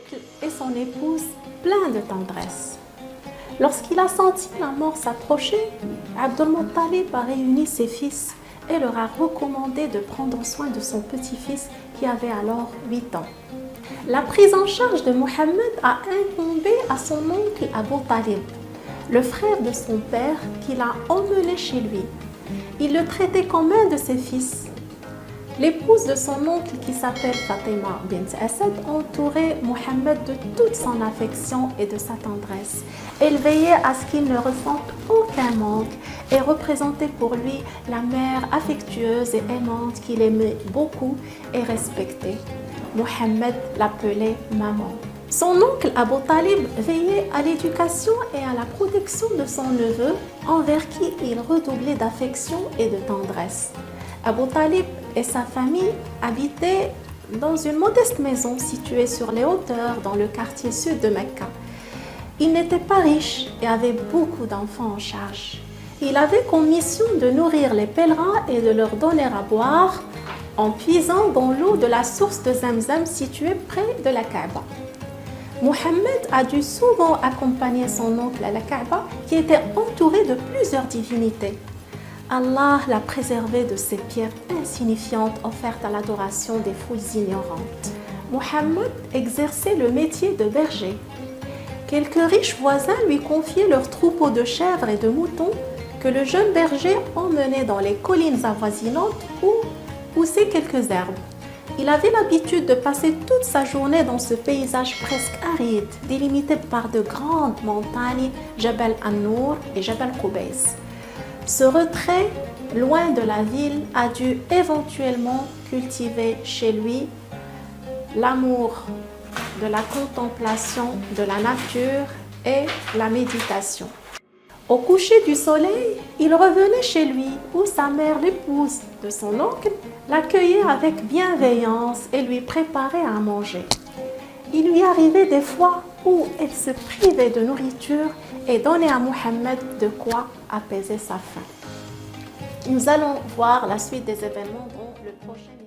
oncle et son épouse pleins de tendresse. Lorsqu'il a senti la mort s'approcher, Abd al-Muttalib a réuni ses fils et leur a recommandé de prendre soin de son petit-fils qui avait alors 8 ans. La prise en charge de Mohammed a incombé à son oncle Abu Talib, le frère de son père qui l'a emmené chez lui. Il le traitait comme un de ses fils. L'épouse de son oncle, qui s'appelle Fatima bint Asad, entourait Mohammed de toute son affection et de sa tendresse. Elle veillait à ce qu'il ne ressente aucun manque et représentait pour lui la mère affectueuse et aimante qu'il aimait beaucoup et respectait. Mohammed l'appelait maman. Son oncle Abu Talib veillait à l'éducation et à la protection de son neveu, envers qui il redoublait d'affection et de tendresse. Abu Talib et sa famille habitaient dans une modeste maison située sur les hauteurs dans le quartier sud de Mecca. Il n'était pas riche et avait beaucoup d'enfants en charge. Il avait comme mission de nourrir les pèlerins et de leur donner à boire en puisant dans l'eau de la source de Zamzam située près de la Kaaba. Mohammed a dû souvent accompagner son oncle à la Kaaba, qui était entourée de plusieurs divinités. Allah l'a préservé de ces pierres insignifiantes offertes à l'adoration des foules ignorantes. Mohammed exerçait le métier de berger. Quelques riches voisins lui confiaient leurs troupeaux de chèvres et de moutons que le jeune berger emmenait dans les collines avoisinantes où poussaient quelques herbes. Il avait l'habitude de passer toute sa journée dans ce paysage presque aride, délimité par de grandes montagnes, Jabal an-Nour et Jabal Qubays. Ce retrait, loin de la ville, a dû éventuellement cultiver chez lui l'amour de la contemplation de la nature et la méditation. Au coucher du soleil, il revenait chez lui où sa mère, l'épouse de son oncle, l'accueillait avec bienveillance et lui préparait à manger. Il lui arrivait des fois où elle se privait de nourriture et donnait à Mohammed de quoi apaiser sa faim. Nous allons voir la suite des événements dans le prochain